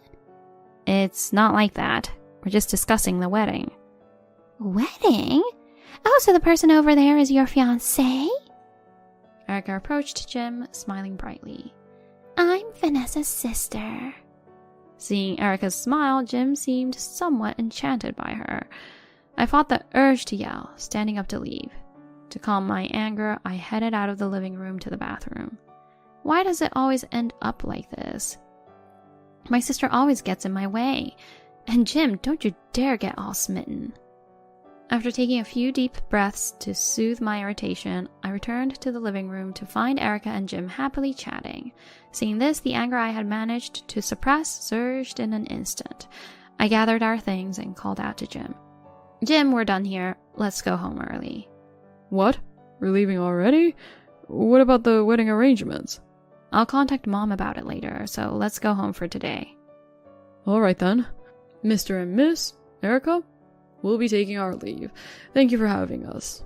It's not like that. We're just discussing the wedding. Wedding? Oh, so the person over there is your fiancé? Erica approached Jim, smiling brightly. I'm Vanessa's sister. Seeing Erica's smile, Jim seemed somewhat enchanted by her. I fought the urge to yell, standing up to leave. To calm my anger, I headed out of the living room to the bathroom. Why does it always end up like this? My sister always gets in my way. And Jim, don't you dare get all smitten. After taking a few deep breaths to soothe my irritation, I returned to the living room to find Erica and Jim happily chatting. Seeing this, the anger I had managed to suppress surged in an instant. I gathered our things and called out to Jim. Jim, we're done here. Let's go home early. What? We're leaving already? What about the wedding arrangements? I'll contact Mom about it later, so let's go home for today. All right then. Mr. and Miss Erica, we'll be taking our leave. Thank you for having us.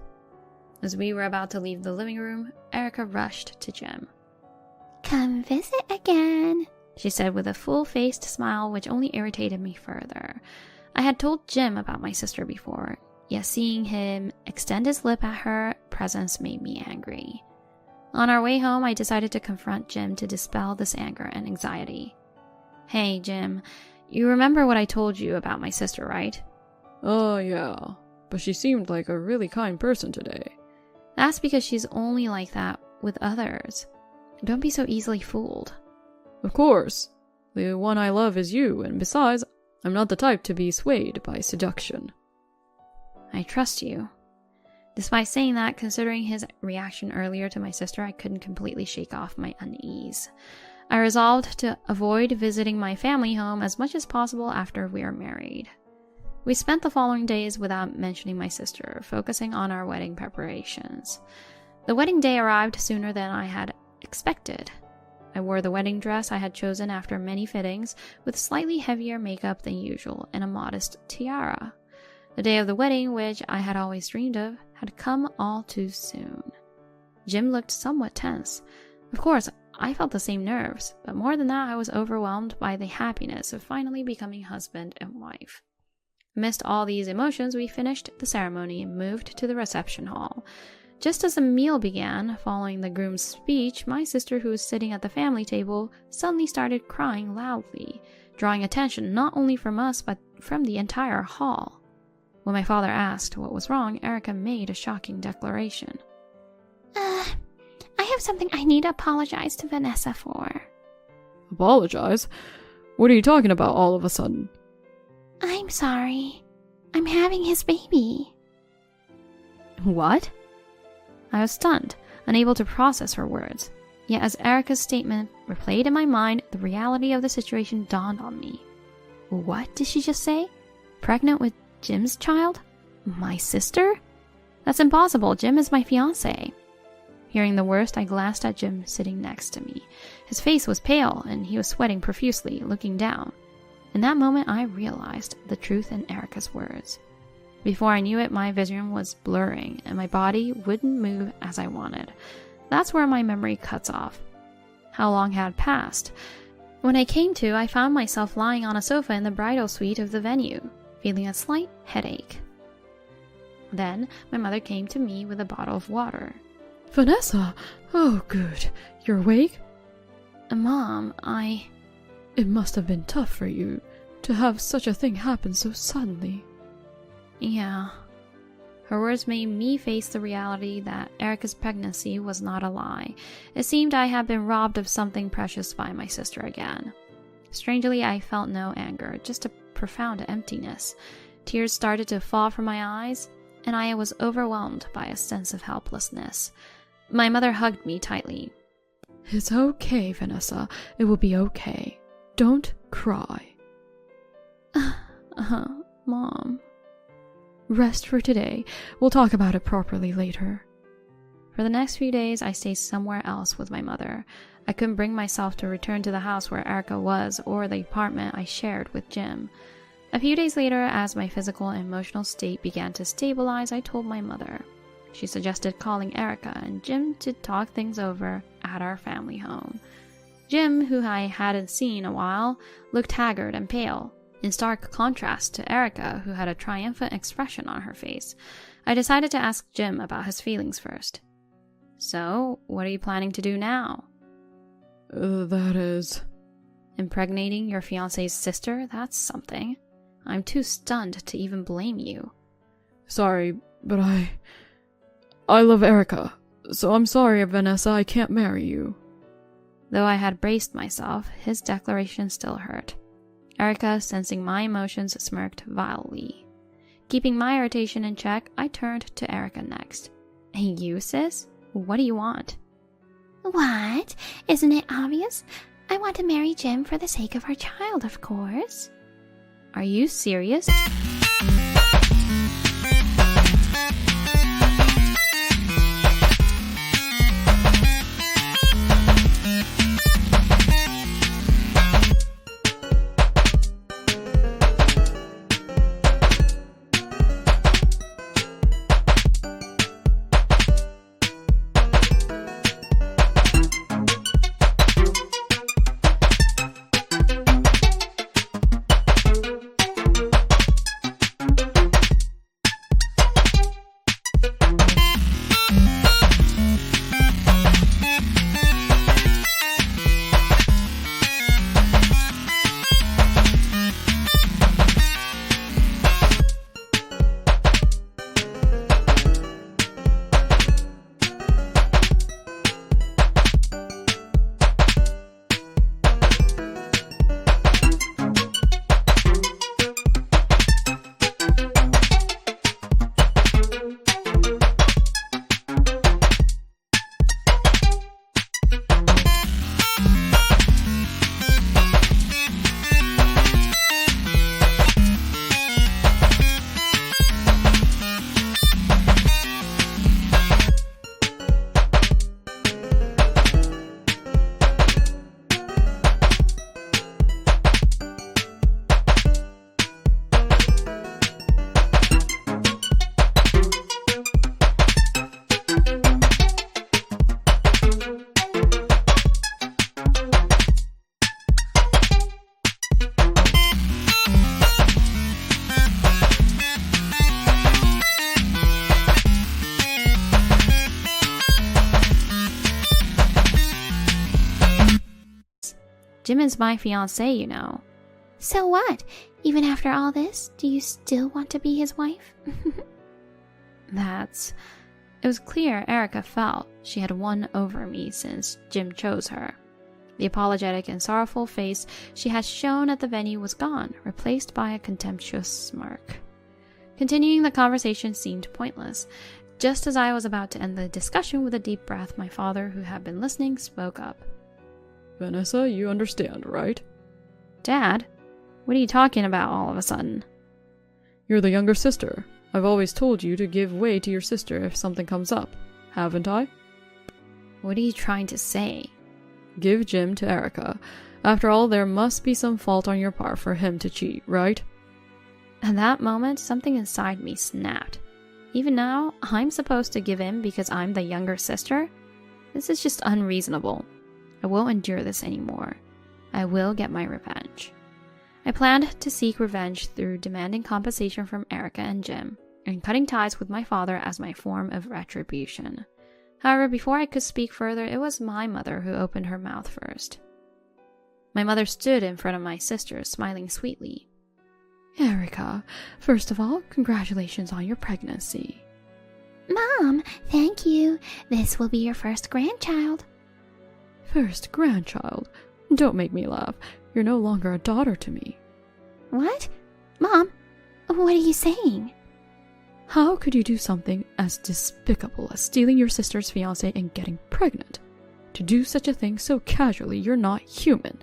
As we were about to leave the living room, Erica rushed to Jim. Come visit again, she said with a full-faced smile which only irritated me further. I had told Jim about my sister before, yet seeing him extend his lip at her presence made me angry. On our way home, I decided to confront Jim to dispel this anger and anxiety. Hey, Jim, you remember what I told you about my sister, right? Oh, yeah. But she seemed like a really kind person today. That's because she's only like that with others. Don't be so easily fooled. Of course. The one I love is you, and besides, I'm not the type to be swayed by seduction. I trust you. Despite saying that, considering his reaction earlier to my sister, I couldn't completely shake off my unease. I resolved to avoid visiting my family home as much as possible after we were married. We spent the following days without mentioning my sister, focusing on our wedding preparations. The wedding day arrived sooner than I had expected. I wore the wedding dress I had chosen after many fittings, with slightly heavier makeup than usual and a modest tiara. The day of the wedding, which I had always dreamed of, had come all too soon. Jim looked somewhat tense. Of course, I felt the same nerves, but more than that, I was overwhelmed by the happiness of finally becoming husband and wife. Amidst all these emotions, we finished the ceremony and moved to the reception hall. Just as the meal began, following the groom's speech, my sister, who was sitting at the family table, suddenly started crying loudly, drawing attention not only from us but from the entire hall. When my father asked what was wrong, Erica made a shocking declaration. I have something I need to apologize to Vanessa for. Apologize? What are you talking about all of a sudden? I'm sorry. I'm having his baby. What? I was stunned, unable to process her words. Yet as Erica's statement replayed in my mind, the reality of the situation dawned on me. What did she just say? Pregnant with Jim's child? My sister? That's impossible. Jim is my fiancé. Hearing the worst, I glanced at Jim sitting next to me. His face was pale, and he was sweating profusely, looking down. In that moment, I realized the truth in Erica's words. Before I knew it, my vision was blurring, and my body wouldn't move as I wanted. That's where my memory cuts off. How long had passed? When I came to, I found myself lying on a sofa in the bridal suite of the venue, feeling a slight headache. Then, my mother came to me with a bottle of water. Vanessa! Oh, good. You're awake? Mom, It must have been tough for you to have such a thing happen so suddenly. Yeah. Her words made me face the reality that Erica's pregnancy was not a lie. It seemed I had been robbed of something precious by my sister again. Strangely, I felt no anger, just a profound emptiness. Tears started to fall from my eyes, and I was overwhelmed by a sense of helplessness. My mother hugged me tightly. It's okay, Vanessa. It will be okay. Don't cry. Mom. Rest for today. We'll talk about it properly later. For the next few days, I stayed somewhere else with my mother. I couldn't bring myself to return to the house where Erica was or the apartment I shared with Jim. A few days later, as my physical and emotional state began to stabilize, I told my mother. She suggested calling Erica and Jim to talk things over at our family home. Jim, who I hadn't seen in a while, looked haggard and pale, in stark contrast to Erica, who had a triumphant expression on her face. I decided to ask Jim about his feelings first. So, what are you planning to do now? That is... Impregnating your fiancé's sister? That's something. I'm too stunned to even blame you. Sorry, but I love Erica, so I'm sorry, Vanessa, I can't marry you. Though I had braced myself, his declaration still hurt. Erica, sensing my emotions, smirked vilely. Keeping my irritation in check, I turned to Erica next. Hey, you, sis? What do you want? What? Isn't it obvious? I want to marry Jim for the sake of our child, of course. Are you serious? Jim is my fiancé, you know. So what? Even after all this, do you still want to be his wife? It was clear Erica felt she had won over me since Jim chose her. The apologetic and sorrowful face she had shown at the venue was gone, replaced by a contemptuous smirk. Continuing the conversation seemed pointless. Just as I was about to end the discussion with a deep breath, my father, who had been listening, spoke up. Vanessa, you understand, right? Dad, what are you talking about all of a sudden? You're the younger sister. I've always told you to give way to your sister if something comes up, haven't I? What are you trying to say? Give Jim to Erica. After all, there must be some fault on your part for him to cheat, right? At that moment, something inside me snapped. Even now, I'm supposed to give in because I'm the younger sister? This is just unreasonable. I won't endure this anymore. I will get my revenge. I planned to seek revenge through demanding compensation from Erica and Jim, and cutting ties with my father as my form of retribution. However, before I could speak further, it was my mother who opened her mouth first. My mother stood in front of my sister, smiling sweetly. Erica, first of all, congratulations on your pregnancy. Mom, thank you. This will be your first grandchild. First grandchild? Don't make me laugh. You're no longer a daughter to me. What? Mom, what are you saying? How could you do something as despicable as stealing your sister's fiancé and getting pregnant? To do such a thing so casually, you're not human.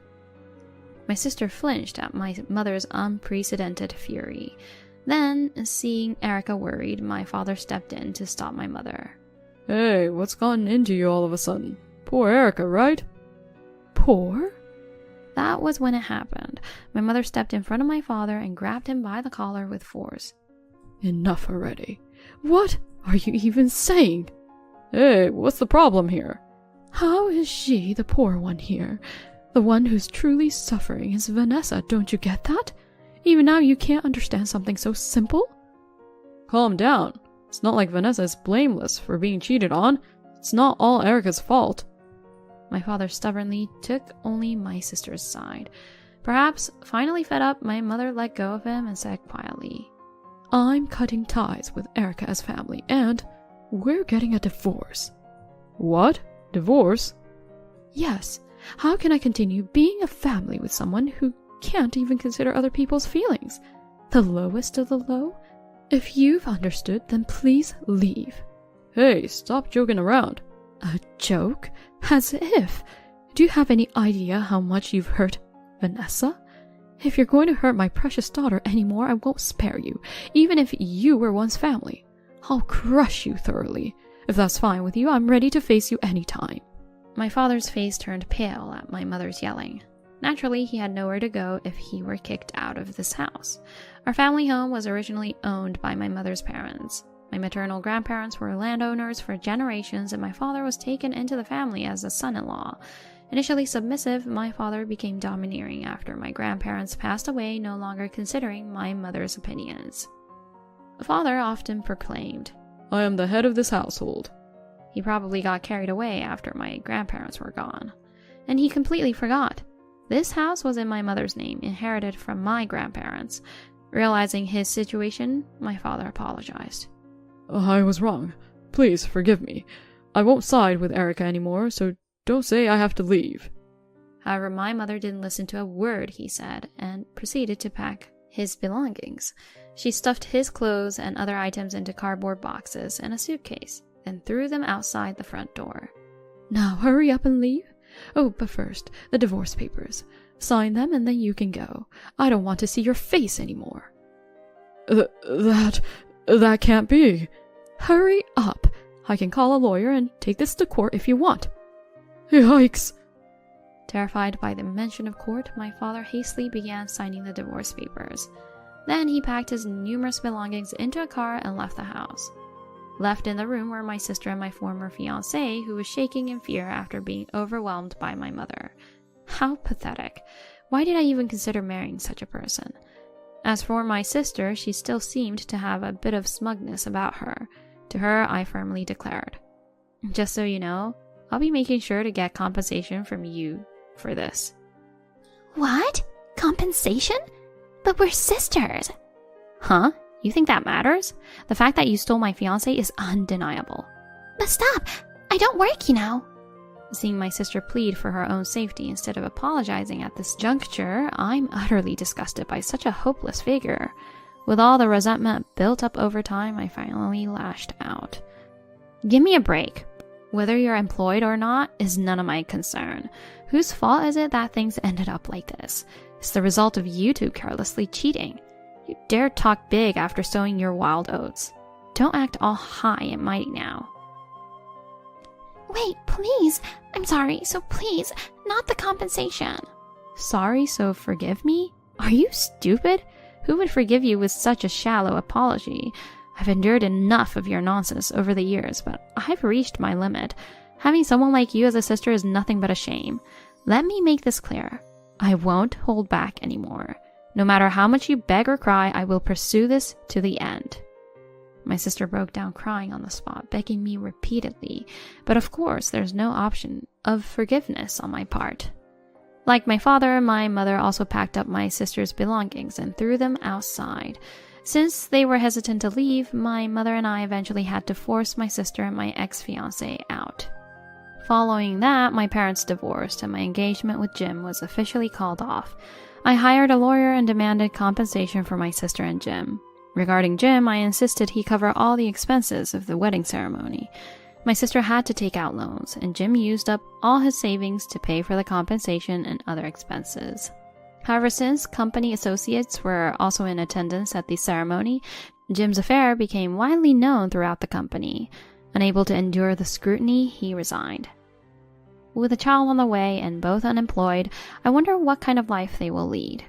My sister flinched at my mother's unprecedented fury. Then, seeing Erica worried, my father stepped in to stop my mother. Hey, what's gotten into you all of a sudden? Poor Erica, right? Poor? That was when it happened. My mother stepped in front of my father and grabbed him by the collar with force. Enough already. What are you even saying? Hey, what's the problem here? How is she the poor one here? The one who's truly suffering is Vanessa, don't you get that? Even now you can't understand something so simple? Calm down. It's not like Vanessa is blameless for being cheated on. It's not all Erica's fault. My father stubbornly took only my sister's side. Perhaps, finally fed up, my mother let go of him and said quietly, I'm cutting ties with Erica's family, and we're getting a divorce. What? Divorce? Yes. How can I continue being a family with someone who can't even consider other people's feelings? The lowest of the low? If you've understood, then please leave. Hey, stop joking around. A joke? As if. Do you have any idea how much you've hurt Vanessa? If you're going to hurt my precious daughter anymore, I won't spare you, even if you were once family. I'll crush you thoroughly. If that's fine with you, I'm ready to face you anytime. My father's face turned pale at my mother's yelling. Naturally, he had nowhere to go if he were kicked out of this house. Our family home was originally owned by my mother's parents. My maternal grandparents were landowners for generations, and my father was taken into the family as a son-in-law. Initially submissive, my father became domineering after my grandparents passed away, no longer considering my mother's opinions. The father often proclaimed, I am the head of this household. He probably got carried away after my grandparents were gone. And he completely forgot. This house was in my mother's name, inherited from my grandparents. Realizing his situation, my father apologized. I was wrong. Please forgive me. I won't side with Erica anymore, so don't say I have to leave. However, my mother didn't listen to a word he said and proceeded to pack his belongings. She stuffed his clothes and other items into cardboard boxes and a suitcase, then threw them outside the front door. Now hurry up and leave. Oh, but first, the divorce papers. Sign them and then you can go. I don't want to see your face anymore. That can't be. Hurry up. I can call a lawyer and take this to court if you want. Yikes. Terrified by the mention of court, my father hastily began signing the divorce papers. Then he packed his numerous belongings into a car and left the house. Left in the room were my sister and my former fiancé, who was shaking in fear after being overwhelmed by my mother. How pathetic. Why did I even consider marrying such a person? As for my sister, she still seemed to have a bit of smugness about her. To her, I firmly declared, just so you know, I'll be making sure to get compensation from you for this. What? Compensation? But we're sisters. Huh? You think that matters? The fact that you stole my fiancé is undeniable. But stop! I don't work, you know. Seeing my sister plead for her own safety instead of apologizing at this juncture, I'm utterly disgusted by such a hopeless figure. With all the resentment built up over time, I finally lashed out. Give me a break. Whether you're employed or not is none of my concern. Whose fault is it that things ended up like this? It's the result of you two carelessly cheating. You dare talk big after sowing your wild oats. Don't act all high and mighty now. Wait, please. I'm sorry, so please, not the compensation. Sorry, so forgive me? Are you stupid? Who would forgive you with such a shallow apology? I've endured enough of your nonsense over the years, but I've reached my limit. Having someone like you as a sister is nothing but a shame. Let me make this clear. I won't hold back anymore. No matter how much you beg or cry, I will pursue this to the end. My sister broke down crying on the spot, begging me repeatedly, but of course there's no option of forgiveness on my part. Like my father, my mother also packed up my sister's belongings and threw them outside. Since they were hesitant to leave, my mother and I eventually had to force my sister and my ex-fiancé out. Following that, my parents divorced and my engagement with Jim was officially called off. I hired a lawyer and demanded compensation for my sister and Jim. Regarding Jim, I insisted he cover all the expenses of the wedding ceremony. My sister had to take out loans, and Jim used up all his savings to pay for the compensation and other expenses. However, since company associates were also in attendance at the ceremony, Jim's affair became widely known throughout the company. Unable to endure the scrutiny, he resigned. With a child on the way and both unemployed, I wonder what kind of life they will lead.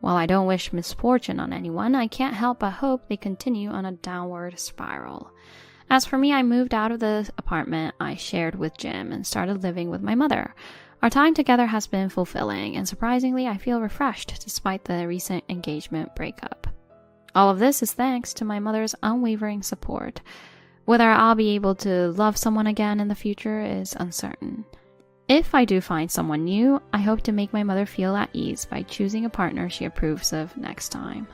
While I don't wish misfortune on anyone, I can't help but hope they continue on a downward spiral. As for me, I moved out of the apartment I shared with Jim and started living with my mother. Our time together has been fulfilling, and surprisingly, I feel refreshed despite the recent engagement breakup. All of this is thanks to my mother's unwavering support. Whether I'll be able to love someone again in the future is uncertain. If I do find someone new, I hope to make my mother feel at ease by choosing a partner she approves of next time.